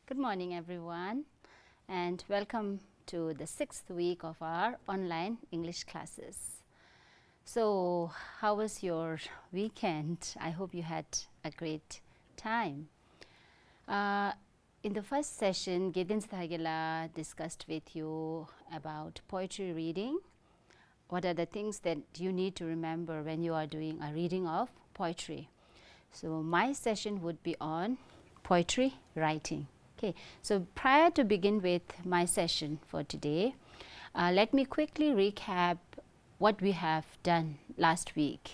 Good morning, everyone, and welcome to the 6th week of our online English classes. So, how was your weekend? I hope you had a great time. In the first session, Tibettv discussed with you about poetry reading. What are the things that you need to remember when you are doing a reading of poetry? So, my session would be on poetry writing. Okay, so prior to begin with my session for today, let me quickly recap what we have done last week.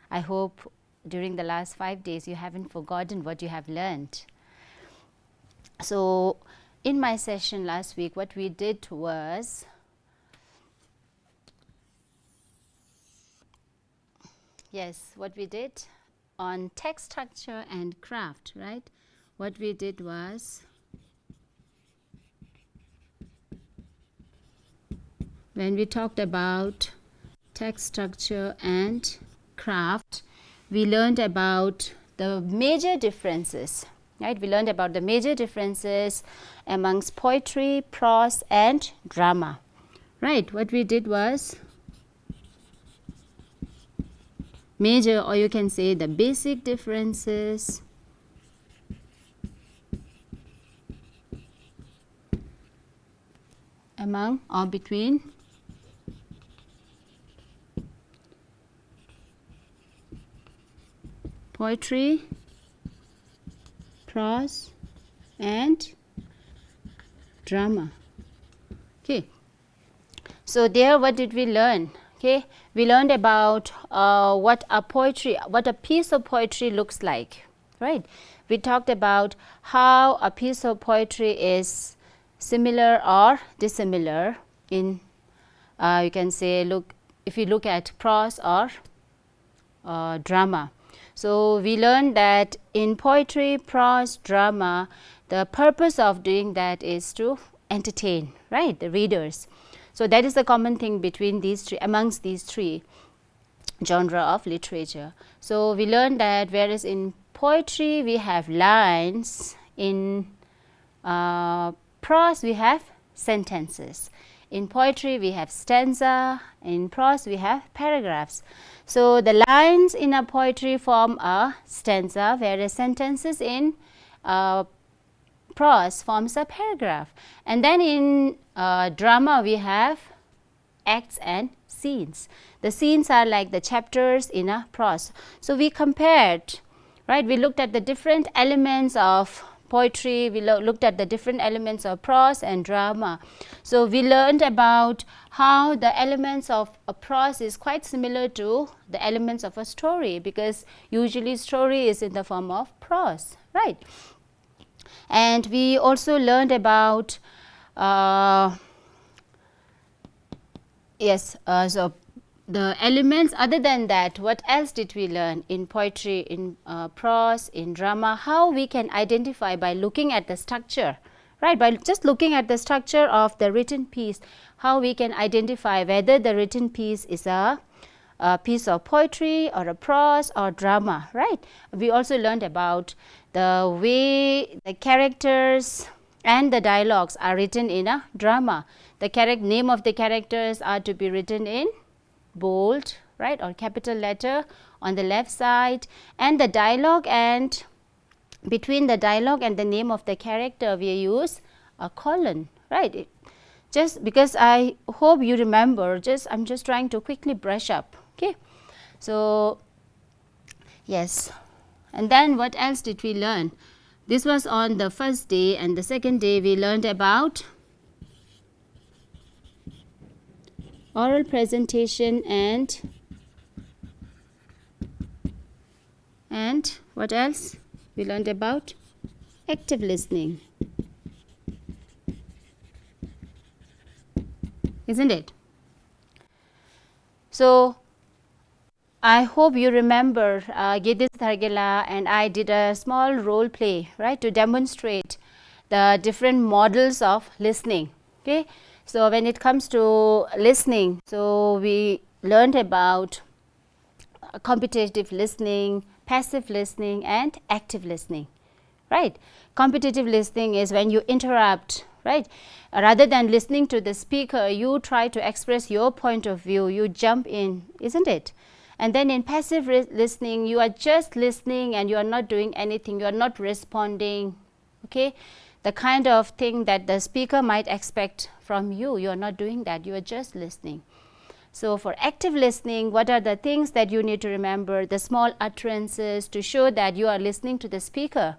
I hope during the last 5 days you haven't forgotten what you have learned. So, in my session last week, what we did was what we did on text structure and craft, right? What we did was when we talked about text structure and craft, we learned about the major differences, right? We learned about the major differences amongst poetry, prose and drama, right? What we did was major, or you can say the basic differences among or between poetry, prose and drama. Okay, so there what did we learn? Okay, we learned about what a piece of poetry looks like, right? We talked about how a piece of poetry is similar or dissimilar in you can say if you look at prose or drama. So, we learned that in poetry, prose, drama, the purpose of doing that is to entertain, right, the readers. So, that is the common thing between these three, amongst these three genre of literature. So, we learned that whereas in poetry we have lines, in prose we have sentences. In poetry we have stanza, in prose we have paragraphs. So, the lines in a poetry form a stanza, whereas sentences in prose forms a paragraph. And then in drama we have acts and scenes. The scenes are like the chapters in a prose. So, we compared, right, we looked at the different elements of poetry, we looked at the different elements of prose and drama. So, we learned about how the elements of a prose is quite similar to the elements of a story, because usually story is in the form of prose, right. And we also learned about so the elements. Other than that, what else did we learn in poetry, in prose, in drama? How we can identify by looking at the structure, right? By just looking at the structure of the written piece, how we can identify whether the written piece is a piece of poetry or a prose or drama, right? We also learned about the way the characters and the dialogues are written in a drama. The name of the characters are to be written in bold, right, or capital letter on the left side, and the dialogue, and between the dialogue and the name of the character we use a colon, right. Just because I hope you remember, I'm just trying to quickly brush up. Okay, so yes, and then what else did we learn? This was on the first day, and the second day we learned about oral presentation and what else? We learned about active listening, isn't it? So, I hope you remember Tibettv and I did a small role play, right, to demonstrate the different models of listening. Okay, so when it comes to listening, so we learned about competitive listening, passive listening and active listening, right? Competitive listening is when you interrupt, right? Rather than listening to the speaker, you try to express your point of view, you jump in, isn't it? And then in passive listening, you are just listening and you are not doing anything, you are not responding, okay? The kind of thing that the speaker might expect from you, you are not doing that, you are just listening. So for active listening, what are the things that you need to remember? The small utterances to show that you are listening to the speaker,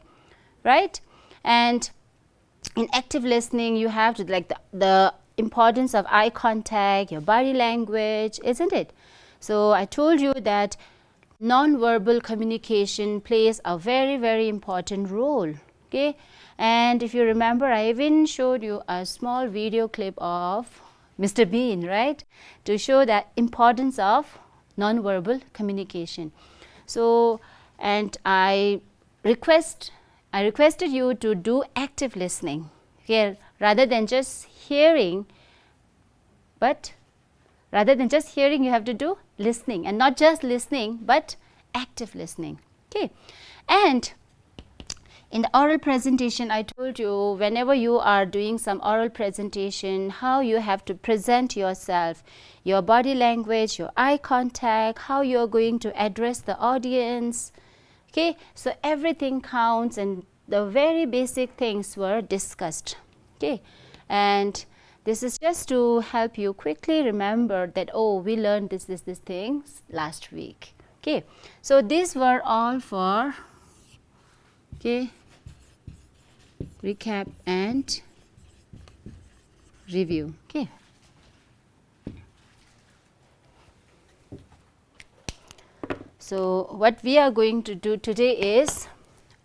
right? And in active listening, you have to like the importance of eye contact, your body language, isn't it? So I told you that non-verbal communication plays a very, very important role, okay? And if you remember, I even showed you a small video clip of Mr. Bean, right? To show the importance of non-verbal communication. So, and I requested you to do active listening, okay? Rather than just hearing, you have to do listening, and not just listening, but active listening, okay? And in the oral presentation, I told you whenever you are doing some oral presentation, how you have to present yourself, your body language, your eye contact, how you are going to address the audience, okay? So everything counts, and the very basic things were discussed, okay? And this is just to help you quickly remember that, oh, we learned these things last week, okay? So these were all for, okay, recap and review, okay? So what we are going to do today is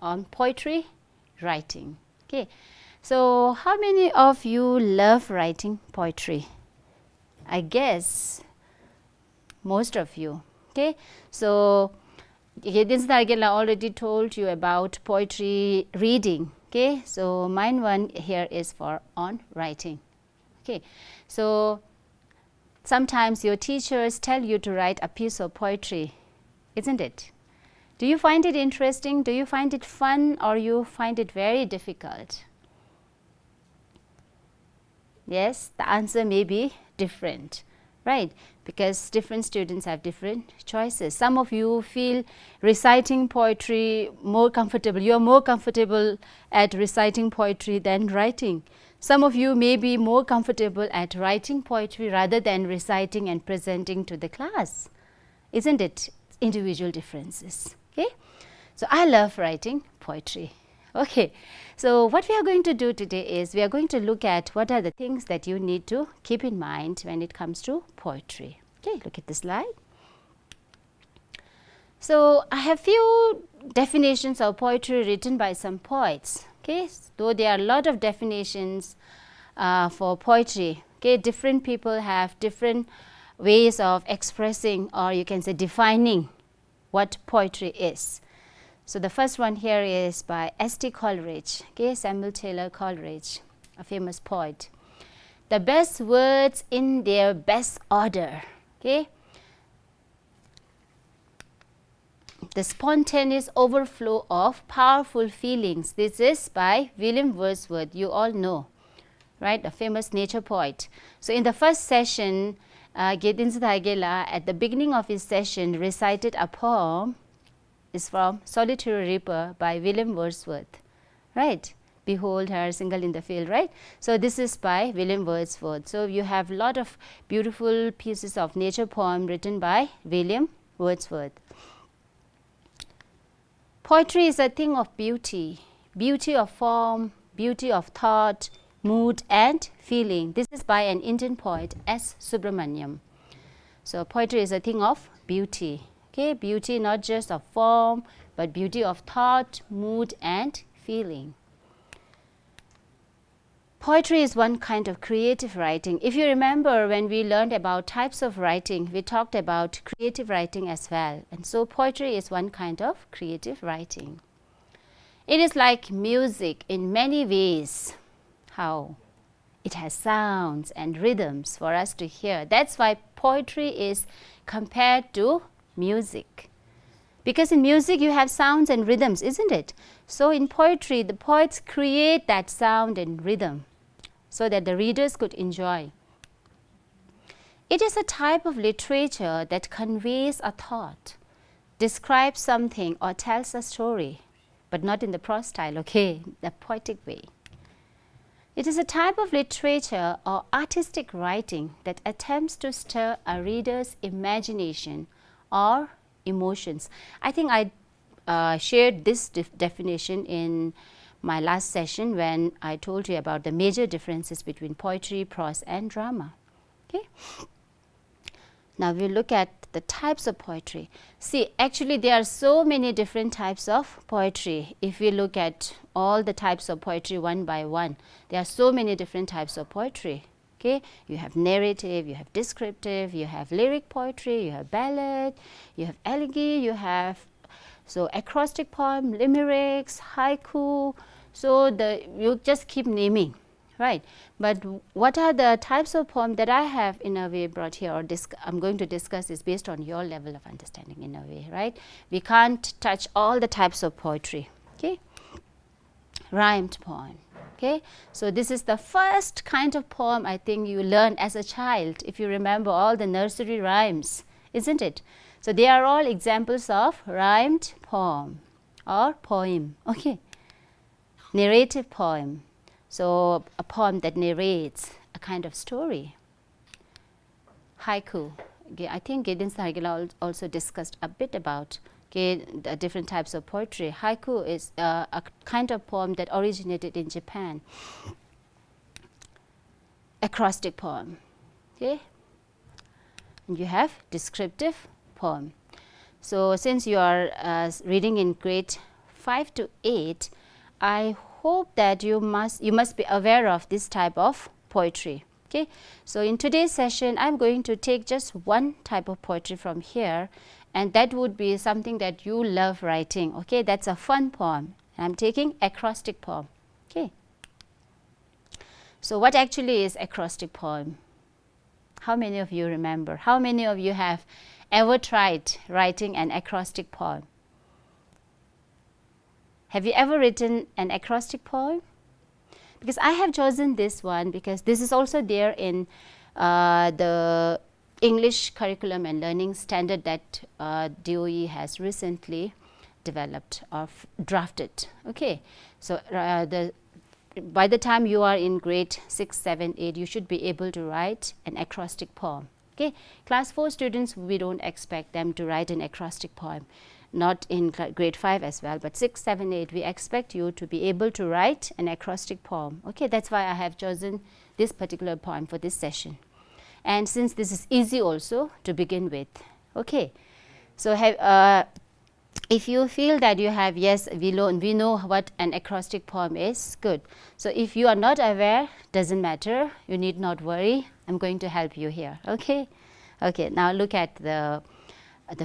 on poetry writing, okay? So how many of you love writing poetry? I guess most of you, okay? So Yedin Stargela already told you about poetry reading, okay? So mine one here is for on writing, okay? So sometimes your teachers tell you to write a piece of poetry, isn't it? Do you find it interesting? Do you find it fun, or you find it very difficult? Yes, the answer may be different, right? Because different students have different choices. Some of you feel reciting poetry more comfortable. You are more comfortable at reciting poetry than writing. Some of you may be more comfortable at writing poetry rather than reciting and presenting to the class. Isn't it? Individual differences, okay? So I love writing poetry. Okay, so what we are going to do today is we are going to look at what are the things that you need to keep in mind when it comes to poetry. Okay, look at the slide. So I have few definitions of poetry written by some poets. Okay, though there are a lot of definitions for poetry. Okay, different people have different ways of expressing, or you can say defining, what poetry is. So the first one here is by S.T. Coleridge, okay, Samuel Taylor Coleridge, a famous poet. The best words in their best order, okay. The spontaneous overflow of powerful feelings. This is by William Wordsworth, you all know, right, a famous nature poet. So in the first session, Gedins Thaigela, at the beginning of his session, recited a poem. Is from Solitary Reaper by William Wordsworth, right? Behold her single in the field, right? So this is by William Wordsworth. So you have a lot of beautiful pieces of nature poem written by William Wordsworth. Poetry is a thing of beauty, beauty of form, beauty of thought, mood and feeling. This is by an Indian poet, S. Subramaniam. So poetry is a thing of beauty. Okay, beauty not just of form, but beauty of thought, mood and feeling. Poetry is one kind of creative writing. If you remember, when we learned about types of writing, we talked about creative writing as well. And so poetry is one kind of creative writing. It is like music in many ways. How? It has sounds and rhythms for us to hear. That's why poetry is compared to music. Because in music you have sounds and rhythms, isn't it? So in poetry, the poets create that sound and rhythm so that the readers could enjoy. It is a type of literature that conveys a thought, describes something or tells a story, but not in the prose style, okay, the poetic way. It is a type of literature or artistic writing that attempts to stir a reader's imagination or emotions. I think I shared this definition in my last session when I told you about the major differences between poetry, prose and drama. Okay. Now we look at the types of poetry. See, actually there are so many different types of poetry. If we look at all the types of poetry one by one, there are so many different types of poetry. Okay, you have narrative, you have descriptive, you have lyric poetry, you have ballad, you have elegy, you have acrostic poem, limericks, haiku. So you just keep naming, right? But what are the types of poem that I have in a way brought here, or I'm going to discuss is based on your level of understanding in a way, right? We can't touch all the types of poetry. Okay, rhymed poem. Okay, so this is the first kind of poem I think you learn as a child, if you remember all the nursery rhymes, isn't it? So they are all examples of rhymed poem or poem. Okay, narrative poem, so a poem that narrates a kind of story. Haiku, okay, I think Gideon Sargila also discussed a bit about the different types of poetry. Haiku is a kind of poem that originated in Japan. Acrostic poem. Okay, and you have descriptive poem. So since you are reading in grade 5 to 8, I hope that you must be aware of this type of poetry. Okay, so in today's session I'm going to take just one type of poetry from here, and that would be something that you love writing. Okay, that's a fun poem. I'm taking acrostic poem. Okay, so what actually is acrostic poem? How many of you remember? How many of you have ever tried writing an acrostic poem? Have you ever written an acrostic poem? Because I have chosen this one because this is also there in the English curriculum and learning standard that DOE has recently developed or drafted. Okay, so by the time you are in grade 6, 7, 8, you should be able to write an acrostic poem. Okay, class 4 students, we don't expect them to write an acrostic poem, not in grade 5 as well, but 6, 7, 8, we expect you to be able to write an acrostic poem. Okay, that's why I have chosen this particular poem for this session. And since this is easy also to begin with. Okay, so if you feel that you have, yes, we know what an acrostic poem is, good. So if you are not aware, doesn't matter, you need not worry, I'm going to help you here. Okay, okay, now look at the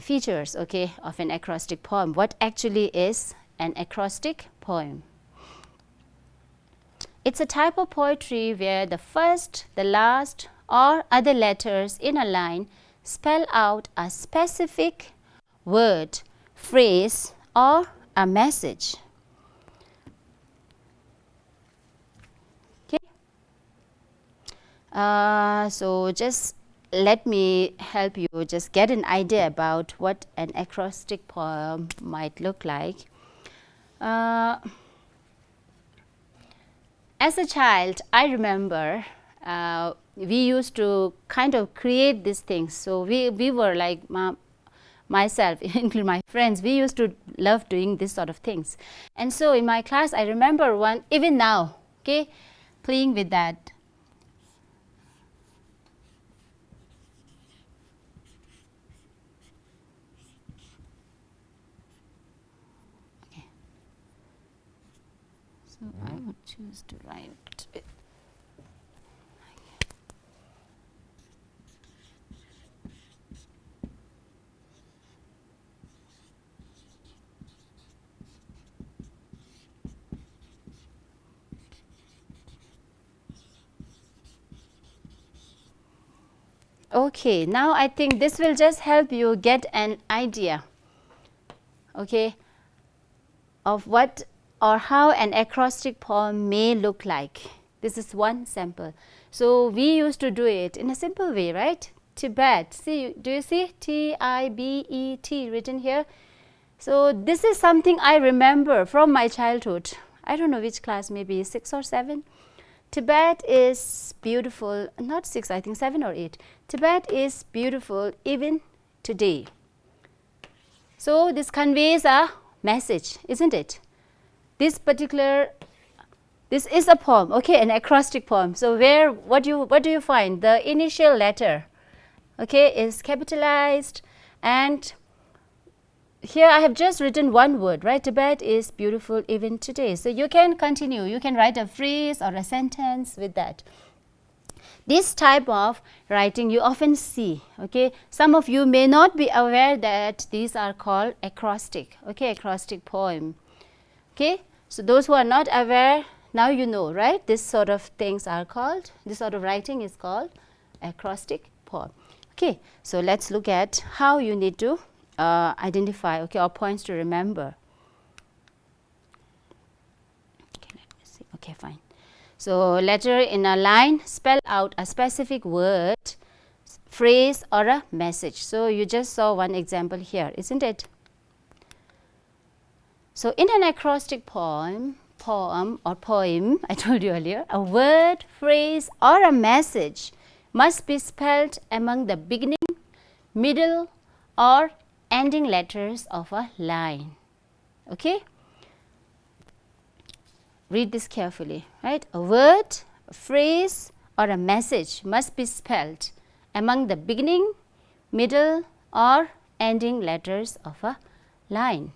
features, okay, of an acrostic poem. What actually is an acrostic poem? It's a type of poetry where the first, the last or other letters in a line spell out a specific word, phrase or a message. Okay. So just let me help you just get an idea about what an acrostic poem might look like. As a child, I remember we used to kind of create these things. So we were like myself, including my friends, we used to love doing this sort of things. And so in my class, I remember one, even now, okay, playing with that. Okay. So I would choose to write it. Okay, now I think this will just help you get an idea. okay, of what or how an acrostic poem may look like. This is one sample. So we used to do it in a simple way, right? Tibet. See, do you see T-I-B-E-T written here? So this is something I remember from my childhood. I don't know which class, maybe 6 or 7. Tibet is beautiful, not 6, I think 7 or 8. Tibet is beautiful even today. So this conveys a message, isn't it? This is a poem, okay, an acrostic poem. So what do you find? The initial letter, okay, is capitalized, and here I have just written one word, right? Tibet is beautiful even today. So you can continue, you can write a phrase or a sentence with that. This type of writing you often see, okay. Some of you may not be aware that these are called acrostic, okay, acrostic poem, okay. So those who are not aware, now you know, right? This sort of things are called, this sort of writing is called acrostic poem. Okay, so let's look at how you need to identify, okay, or points to remember. Okay, let me see. Okay, fine. So letter in a line spell out a specific word, phrase, or a message. So you just saw one example here, isn't it? So in an acrostic poem, I told you earlier, a word, phrase, or a message must be spelled among the beginning, middle, or ending letters of a line. Okay? Read this carefully, right? A word, a phrase, or a message must be spelled among the beginning, middle, or ending letters of a line.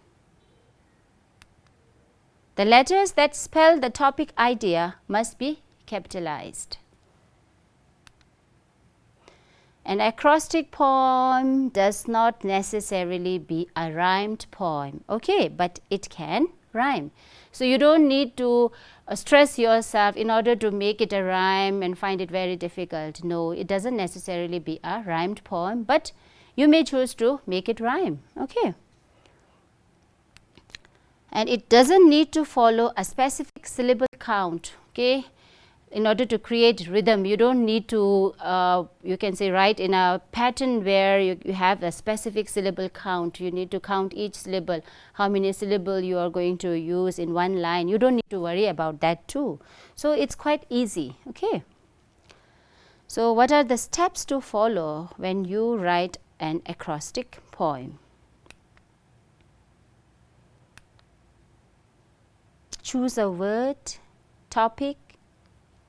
The letters that spell the topic idea must be capitalized. An acrostic poem does not necessarily be a rhymed poem, okay, but it can rhyme. So you don't need to stress yourself in order to make it a rhyme and find it very difficult. No, it doesn't necessarily be a rhymed poem, but you may choose to make it rhyme, okay. And it doesn't need to follow a specific syllable count, okay. In order to create rhythm, you don't need to, you can say, write in a pattern where you have a specific syllable count. You need to count each syllable, how many syllables you are going to use in one line. You don't need to worry about that too. So it's quite easy, okay. So what are the steps to follow when you write an acrostic poem? Choose a word, topic,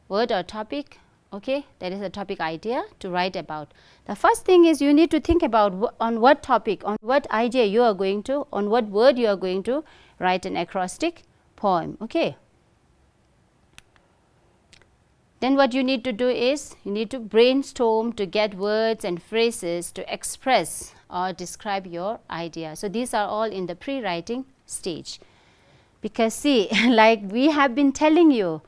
word or topic, okay, that is a topic idea to write about. The first thing is you need to think about on what topic, on what idea you are going to, on what word you are going to write an acrostic poem, okay. Then what you need to do is you need to brainstorm to get words and phrases to express or describe your idea. So these are all in the pre-writing stage. Because see, like we have been telling you,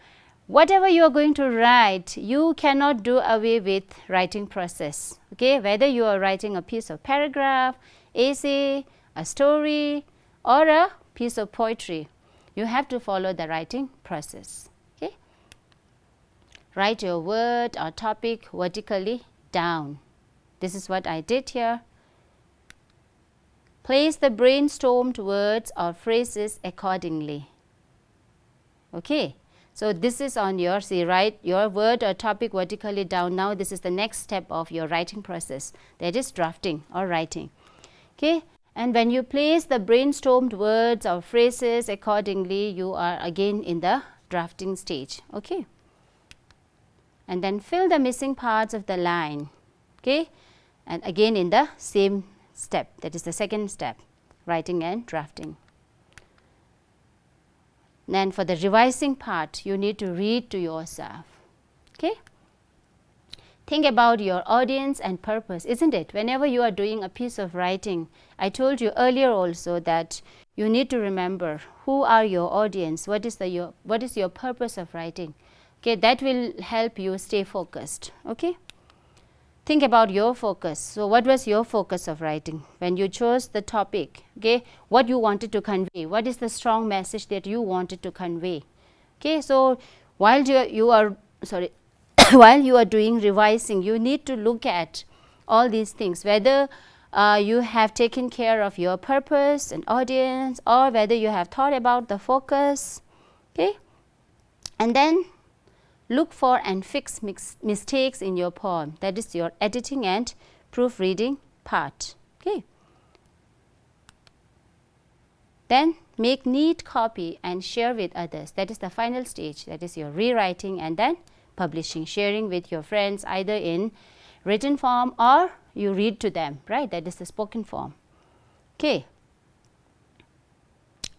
whatever you are going to write, you cannot do away with writing process, okay. Whether you are writing a piece of paragraph, essay, a story, or a piece of poetry, you have to follow the writing process, okay. Write your word or topic vertically down. This is what I did here. Place the brainstormed words or phrases accordingly, okay. So this is on your, see, write your word or topic vertically down. Now this is the next step of your writing process, that is drafting or writing, okay. And when you place the brainstormed words or phrases accordingly, you are again in the drafting stage, okay. And then fill the missing parts of the line, okay, and again in the same step, that is the second step, writing and drafting. Then for the revising part, you need to read to yourself, okay. Think about your audience and purpose, isn't it? Whenever you are doing a piece of writing, I told you earlier also that you need to remember who are your audience, what is your purpose of writing, okay. That will help you stay focused, okay. think about your focus. So what was your focus of writing when you chose the topic? Okay, what you wanted to convey, what is the strong message that you wanted to convey? Okay, so while you are sorry while you are doing revising, you need to look at all these things, whether you have taken care of your purpose and audience, or whether you have thought about the focus. Okay, and then look for and fix mistakes in your poem. That is your editing and proofreading part. Okay. Then make neat copy and share with others. That is the final stage. That is your rewriting and then publishing, sharing with your friends either in written form or you read to them, right? That is the spoken form. Okay.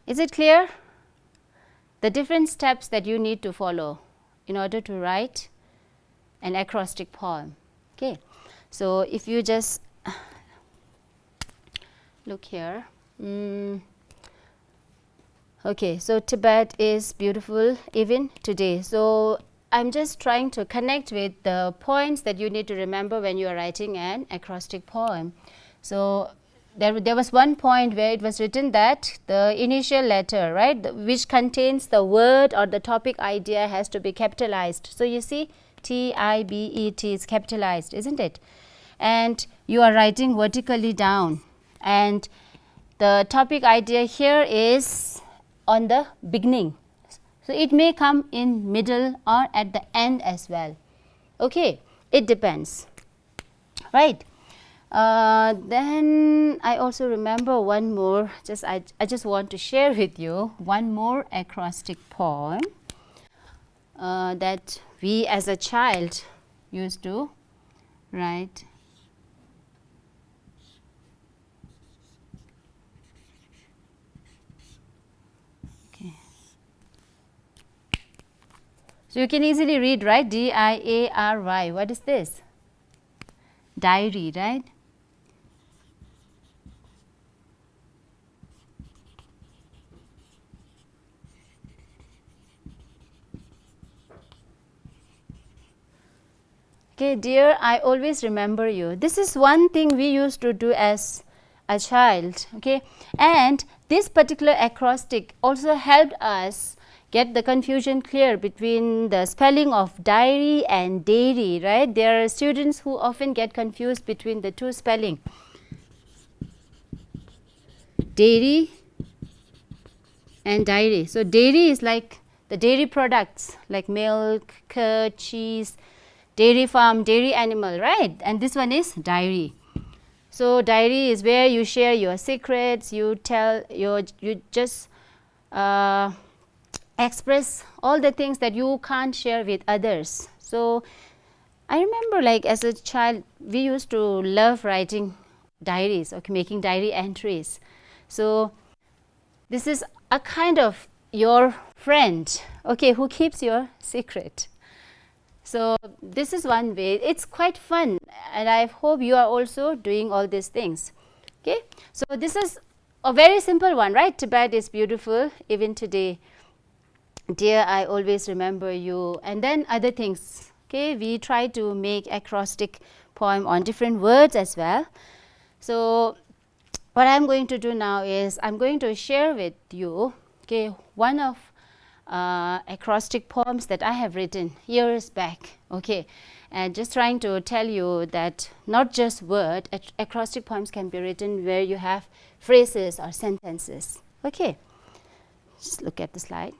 Is it clear? The different steps that you need to follow in order to write an acrostic poem. Okay. So if you just look here. Okay, so Tibet is beautiful even today. So I'm just trying to connect with the points that you need to remember when you are writing an acrostic poem. So there was one point where it was written that the initial letter, right, which contains the word or the topic idea has to be capitalized. So you see T-I-B-E-T is capitalized, isn't it? And you are writing vertically down. And the topic idea here is on the beginning. So it may come in middle or at the end as well. Okay, it depends, right? Then I also remember one more, I just want to share with you one more acrostic poem that we as a child used to write. Okay. So you can easily read, right? D-I-A-R-Y. What is this? Diary, right? Okay, dear, I always remember you. This is one thing we used to do as a child, okay? And this particular acrostic also helped us get the confusion clear between the spelling of diary and dairy, right? There are students who often get confused between the two spelling. Dairy and diary. So dairy is like the dairy products like milk, curd, cheese, dairy farm, dairy animal, right? And this one is diary. So diary is where you share your secrets, you tell, you just express all the things that you can't share with others. So I remember, like, as a child, we used to love writing diaries, okay, making diary entries. So this is a kind of your friend, okay, who keeps your secret. So this is one way. It's quite fun, and I hope you are also doing all these things. Okay, so this is a very simple one, right? Tibet is beautiful even today. Dear, I always remember you, and then other things. Okay, we try to make acrostic poem on different words as well. So what I'm going to do now is I'm going to share with you, okay, one of acrostic poems that I have written years back, okay, and just trying to tell you that not just word, acrostic poems can be written where you have phrases or sentences. Okay, just look at the slide.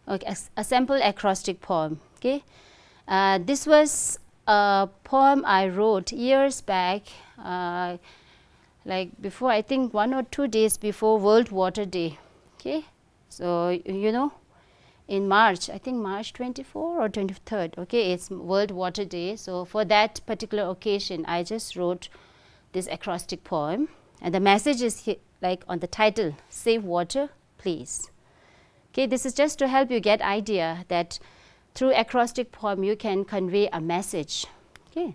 Okay, a simple acrostic poem. Okay, this was a poem I wrote years back, like before, I think 1 or 2 days before World Water Day. Okay, so you know, in March, I think March 24 or 23rd, okay, it's World Water Day. So for that particular occasion, I just wrote this acrostic poem, and the message is like on the title, Save Water, Please. Okay, this is just to help you get idea that through acrostic poem you can convey a message. Okay,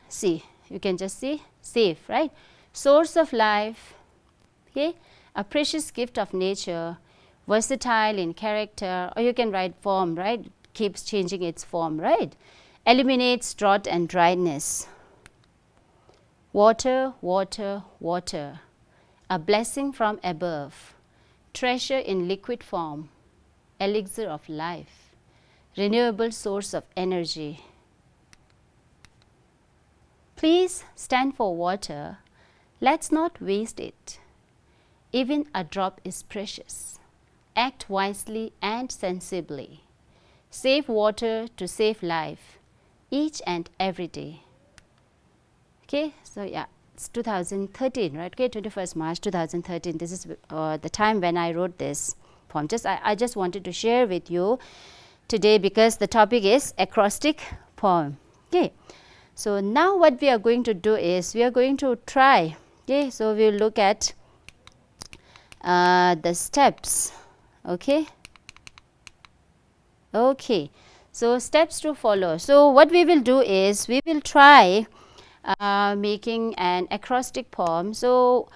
see, you can just see save, right? Source of life, okay, a precious gift of nature, versatile in character, or you can write form, right? Keeps changing its form, right? Eliminates drought and dryness. Water, water, water. A blessing from above. Treasure in liquid form. Elixir of life. Renewable source of energy. Please stand for water. Let's not waste it. Even a drop is precious. Act wisely and sensibly. Save water to save life, each and every day. Okay, so yeah, it's 2013, right? Okay, 21st March 2013. This is the time when I wrote this poem. I just wanted to share with you today because the topic is acrostic poem. Okay, so now what we are going to do is we are going to try. Okay, so we will look at the steps. Okay. Okay, so steps to follow. So what we will do is we will try making an acrostic poem. So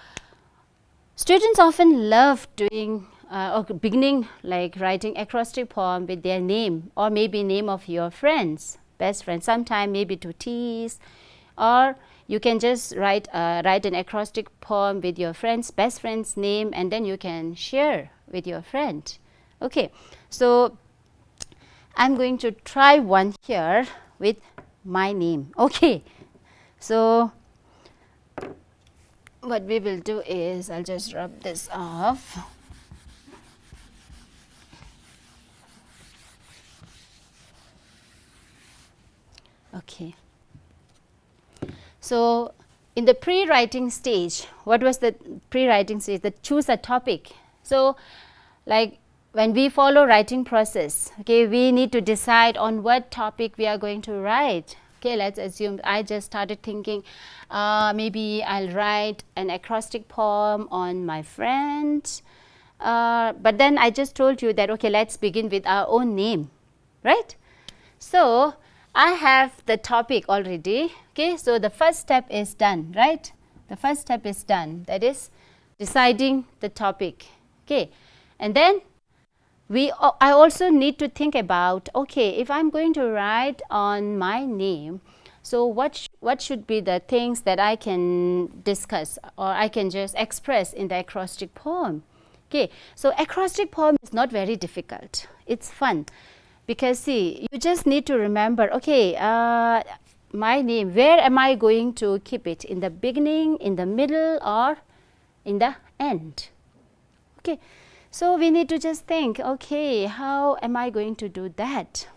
students often love doing or beginning like writing acrostic poem with their name or maybe name of your friends, best friend, sometime maybe to tease, or you can just write an acrostic poem with your friend's best friend's name, and then you can share with your friend. Okay, so I'm going to try one here with my name. Okay, so what we will do is I'll just rub this off. Okay. So in the pre-writing stage, what was the pre-writing stage? The choose a topic. So like when we follow writing process, okay, we need to decide on what topic we are going to write. Okay, let's assume I just started thinking maybe I'll write an acrostic poem on my friend, but then I just told you that okay, let's begin with our own name, right? So I have the topic already. Okay, so the first step is done, right? The first step is done, that is deciding the topic. Okay, and then I also need to think about, okay, if I'm going to write on my name, so what should be the things that I can discuss or I can just express in the acrostic poem. Okay, so acrostic poem is not very difficult. It's fun because see, you just need to remember, okay, my name, where am I going to keep it? In the beginning, in the middle, or in the end? Okay. So we need to just think, okay, how am I going to do that?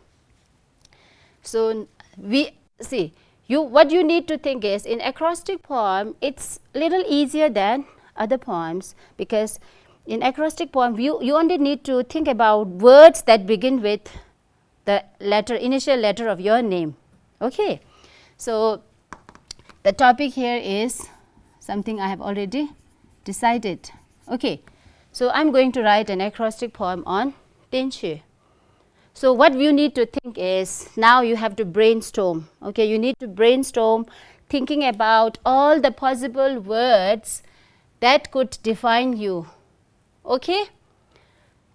So we see, what you need to think is in acrostic poem, it's little easier than other poems because in acrostic poem, you only need to think about words that begin with the initial letter of your name. Okay, so the topic here is something I have already decided. Okay. So I'm going to write an acrostic poem on Tenchi. So what you need to think is, now you have to brainstorm. Okay, you need to brainstorm thinking about all the possible words that could define you. Okay,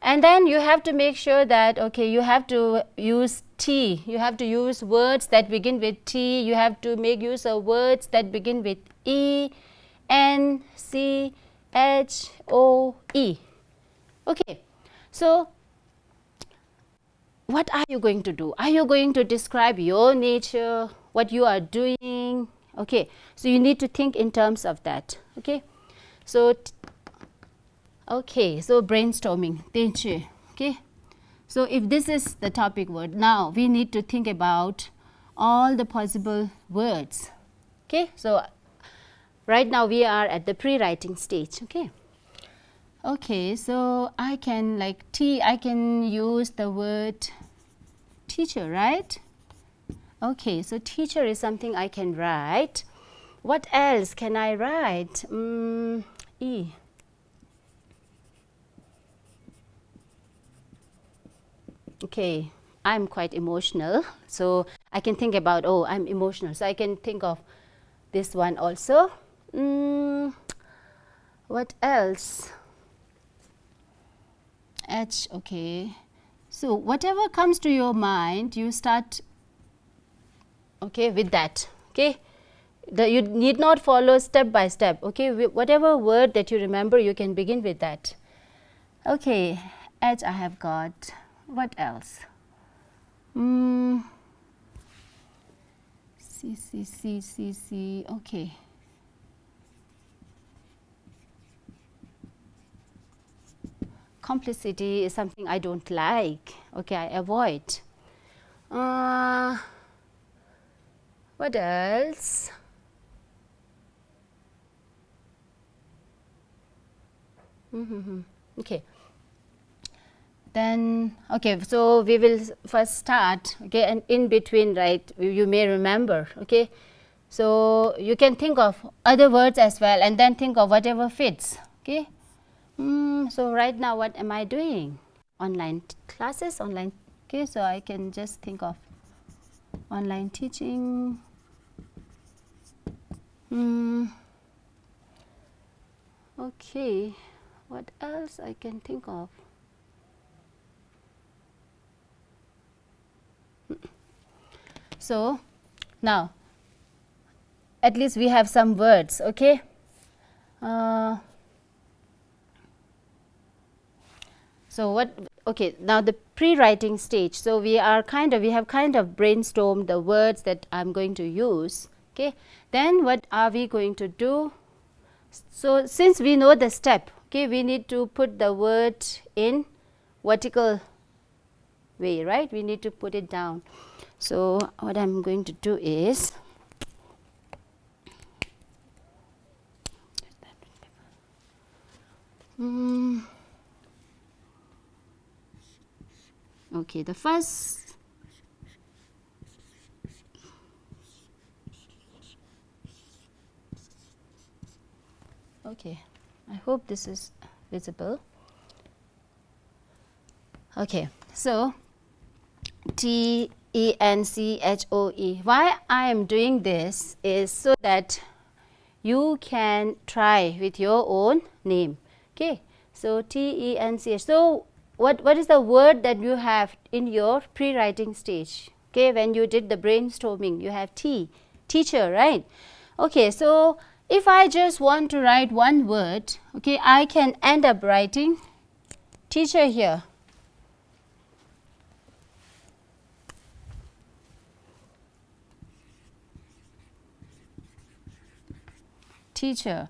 and then you have to make sure that, okay, you have to use T. You have to use words that begin with T. You have to make use of words that begin with E, N, C, H, O, E. Okay, so what are you going to do? Are you going to describe your nature, what you are doing? Okay, so you need to think in terms of that. Okay, so so brainstorming. Okay, so if this is the topic word, now we need to think about all the possible words. Okay, so right now we are at the pre-writing stage. Okay. Okay, so I can I can use the word teacher, right? Okay, so teacher is something I can write. What else can I write? E. Okay, I'm quite emotional, so I can think about, oh, I'm emotional, so I can think of this one also. What else? H, okay. So whatever comes to your mind, you start, okay, with that, okay. You need not follow step by step, okay. Whatever word that you remember, you can begin with that. Okay, H I have got. What else? C, okay. Complicity is something I don't like, okay, I avoid. What else? Okay. Then, okay, so we will first start, okay, and in between, right, you may remember, okay. So you can think of other words as well and then think of whatever fits, okay. So right now what am I doing? Online classes, online, okay, so I can just think of online teaching. Okay, what else I can think of? So now at least we have some words, okay. So what, okay, now the pre-writing stage. So we have kind of brainstormed the words that I'm going to use, okay. Then what are we going to do? So since we know the step, okay, we need to put the word in vertical way, right, we need to put it down. So what I'm going to do is, okay, the first, okay, I hope this is visible. Okay, so TENCHOE. Why I am doing this is so that you can try with your own name, okay. So TENCH. So what is the word that you have in your pre-writing stage, okay, when you did the brainstorming? You have T, teacher, right? Okay, so if I just want to write one word, okay, I can end up writing teacher here. Teacher.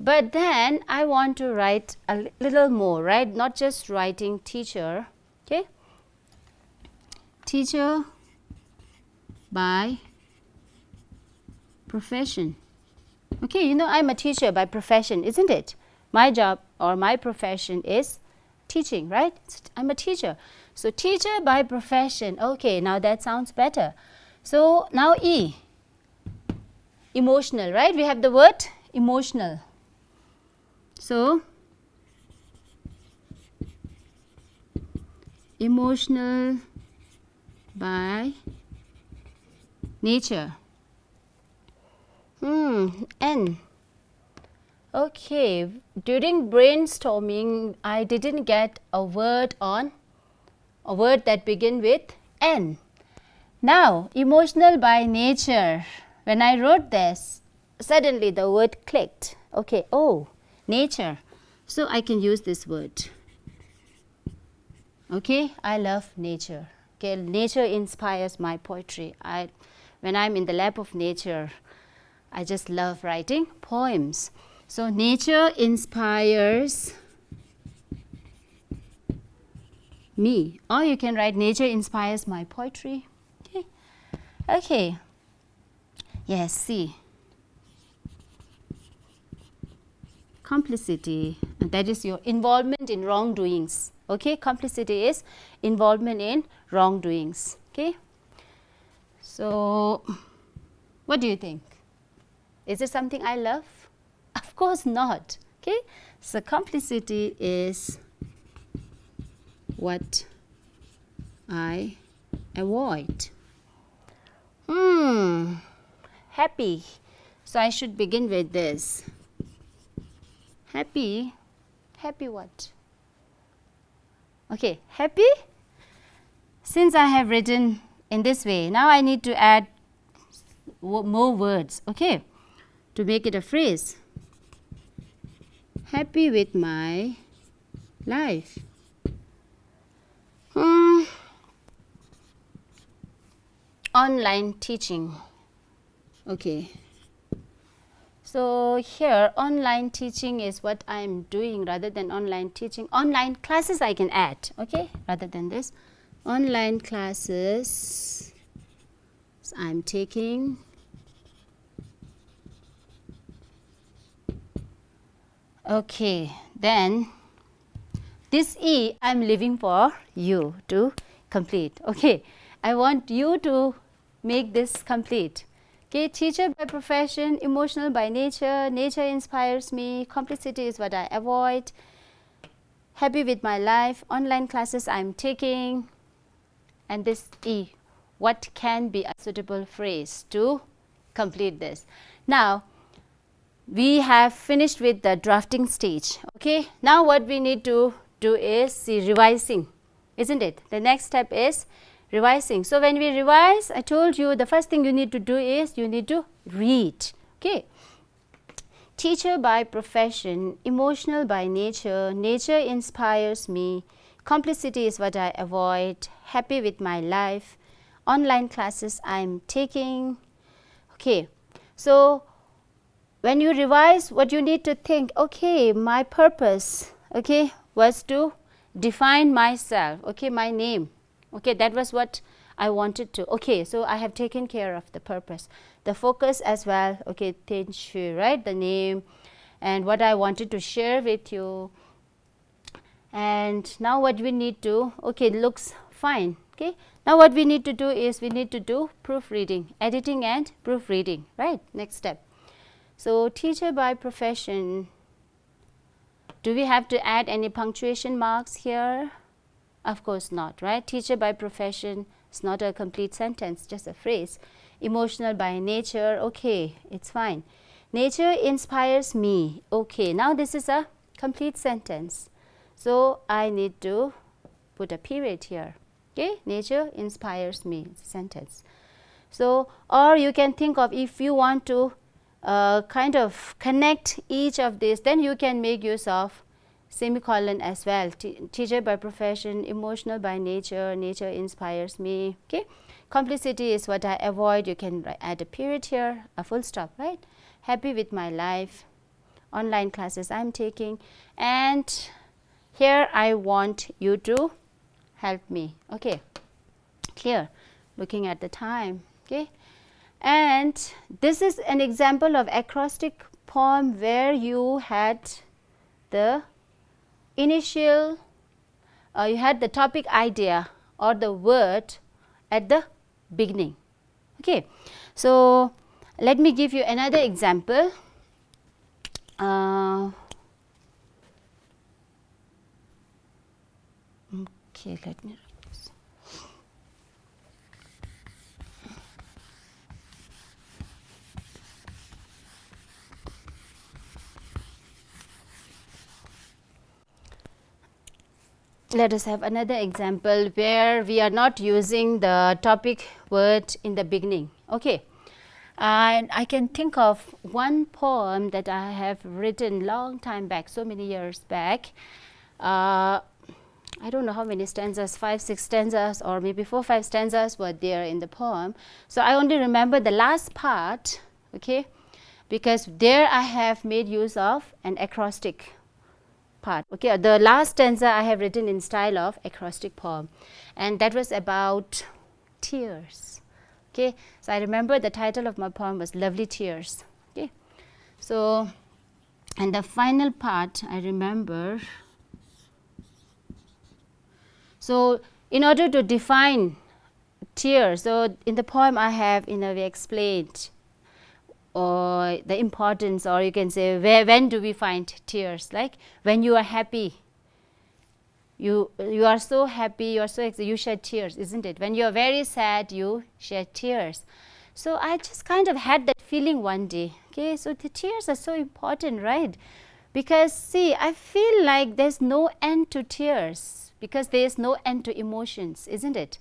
But then I want to write a little more, right? Not just writing teacher, okay? Teacher by profession. Okay, you know, I'm a teacher by profession, isn't it? My job or my profession is teaching, right? I'm a teacher. So teacher by profession. Okay, now that sounds better. So now E, emotional, right? We have the word emotional. So emotional by nature. N. Okay, during brainstorming, I didn't get a word that begin with N. Now, emotional by nature. When I wrote this, suddenly the word clicked. Okay, oh, nature. So I can use this word. Okay, I love nature. Okay, nature inspires my poetry. When I'm in the lap of nature, I just love writing poems. So nature inspires me. Or you can write nature inspires my poetry. Okay. Okay. Yes, see. Complicity, that is your involvement in wrongdoings. Okay, complicity is involvement in wrongdoings. Okay. So what do you think? Is it something I love? Of course not. Okay, so complicity is what I avoid. Happy. So I should begin with this. Happy. Happy what? Okay, happy. Since I have written in this way, now I need to add more words, okay, to make it a phrase. Happy with my life. Online teaching. Okay. So here online teaching is what I am doing rather than online teaching. Online classes I can add, okay, rather than this. Online classes I'm taking. Okay, then this E I'm leaving for you to complete. Okay, I want you to make this complete. Okay, teacher by profession, emotional by nature, nature inspires me, complicity is what I avoid, happy with my life, online classes I'm taking, and this E. What can be a suitable phrase to complete this? Now, we have finished with the drafting stage. Okay, now what we need to do is revising, isn't it? The next step is revising. So when we revise, I told you the first thing you need to do is you need to read. Okay, teacher by profession, emotional by nature, nature inspires me, complicity is what I avoid, happy with my life, online classes I am taking. Okay, so when you revise, what you need to think, okay, my purpose, okay, was to define myself, okay, my name. Okay, that was what I wanted to. Okay, so I have taken care of the purpose. The focus as well, okay, right, the name and what I wanted to share with you. And now what we need to, okay, looks fine. Okay, now what we need to do is we need to do proofreading, editing and proofreading, right? Next step. So teacher by profession, do we have to add any punctuation marks here? Of course not, right? Teacher by profession is not a complete sentence, just a phrase. Emotional by nature, okay, it's fine. Nature inspires me, okay, now this is a complete sentence. So I need to put a period here, okay? Nature inspires me, it's a sentence. So, or you can think of, if you want to kind of connect each of these, then you can make use of semicolon as well. Teacher by profession, emotional by nature, nature inspires me. Okay, complicity is what I avoid. You can add a period here, a full stop, right? Happy with my life, online classes I'm taking, and here I want you to help me. Okay, clear? Looking at the time. Okay, and this is an example of acrostic poem where you had the initial, you had the topic idea or the word at the beginning. Okay, so let me give you another example. Okay, let me. Let us have another example where we are not using the topic word in the beginning. Okay, and I can think of one poem that I have written long time back, so many years back. I don't know how many stanzas, 5, 6 stanzas, or maybe 4, 5 stanzas were there in the poem. So I only remember the last part, okay, because there I have made use of an acrostic part. Okay, the last stanza I have written in style of acrostic poem, and that was about tears. Okay, so I remember the title of my poem was Lovely Tears. Okay, so and the final part I remember. So in order to define tears, so in the poem I have in a way explained or the importance, or you can say when do we find tears, like when you are happy, you are so happy, you are so excited, you shed tears, isn't it? When you are very sad, you shed tears. So I just kind of had that feeling one day. Okay, so the tears are so important, right? Because see, I feel like there's no end to tears, because there is no end to emotions, isn't it?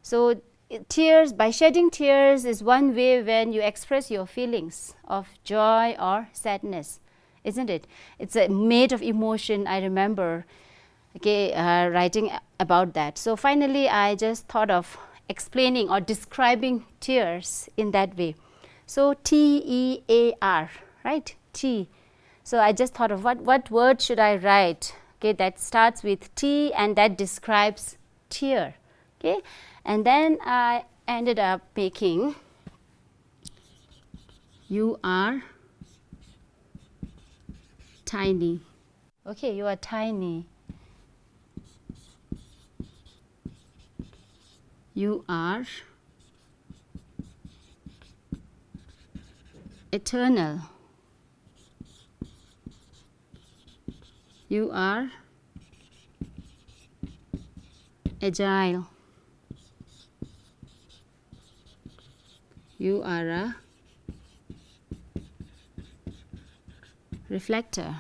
So tears, by shedding tears is one way when you express your feelings of joy or sadness, isn't it? It's made of emotion, I remember, okay, writing about that. So finally I just thought of explaining or describing tears in that way. So T-E-A-R, right? T. So I just thought of what word should I write, okay, that starts with T and that describes tear, okay. And then I ended up making you are tiny. Okay, you are tiny. You are eternal. You are agile. You are a reflector.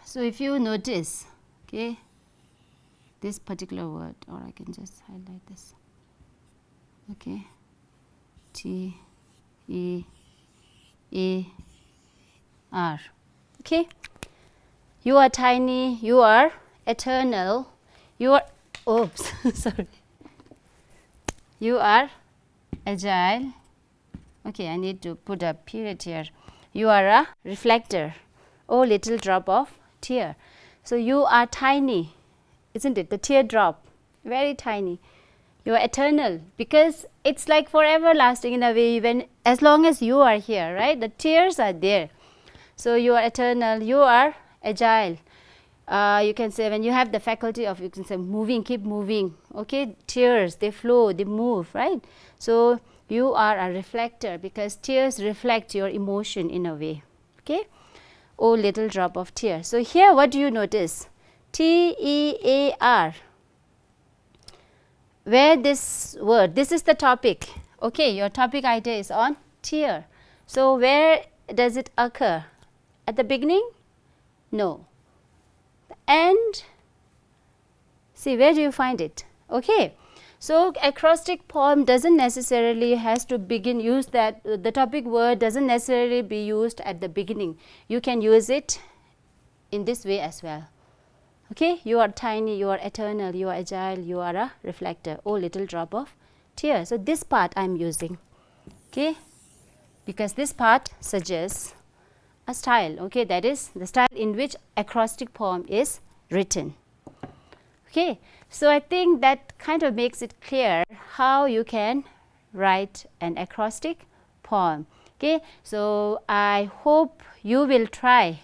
So if you notice, okay, this particular word, or I can just highlight this, okay, T-E-A-R, okay. You are tiny, you are eternal, you are, oops, sorry, you are agile, okay, I need to put a period here. You are a reflector, oh little drop of tear. So you are tiny, isn't it? The teardrop, very tiny. You are eternal, because it's like forever lasting in a way, when as long as you are here, right? The tears are there. So you are eternal, you are agile. You can say when you have the faculty of, you can say moving, keep moving, okay. Tears, they flow, they move, right? So you are a reflector, because tears reflect your emotion in a way, okay. Oh little drop of tear. So here what do you notice? T-E-A-R. Where this word, this is the topic, okay, your topic idea is on tear. So where does it occur? At the beginning? No. The end? See, where do you find it? Okay. So acrostic poem doesn't necessarily has to begin, use that, the topic word doesn't necessarily be used at the beginning. You can use it in this way as well. Okay, you are tiny, you are eternal, you are agile, you are a reflector, oh little drop of tear. So this part I am using, okay, because this part suggests a style, okay, that is the style in which acrostic poem is written. Okay, so I think that kind of makes it clear how you can write an acrostic poem. Okay, so I hope you will try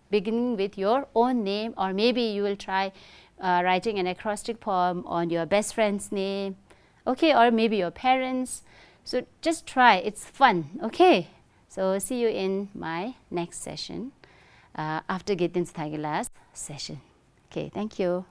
beginning with your own name, or maybe you will try writing an acrostic poem on your best friend's name, okay, or maybe your parents. So just try, it's fun, okay. So see you in my next session after Gitin's Thagila's session. Okay, thank you.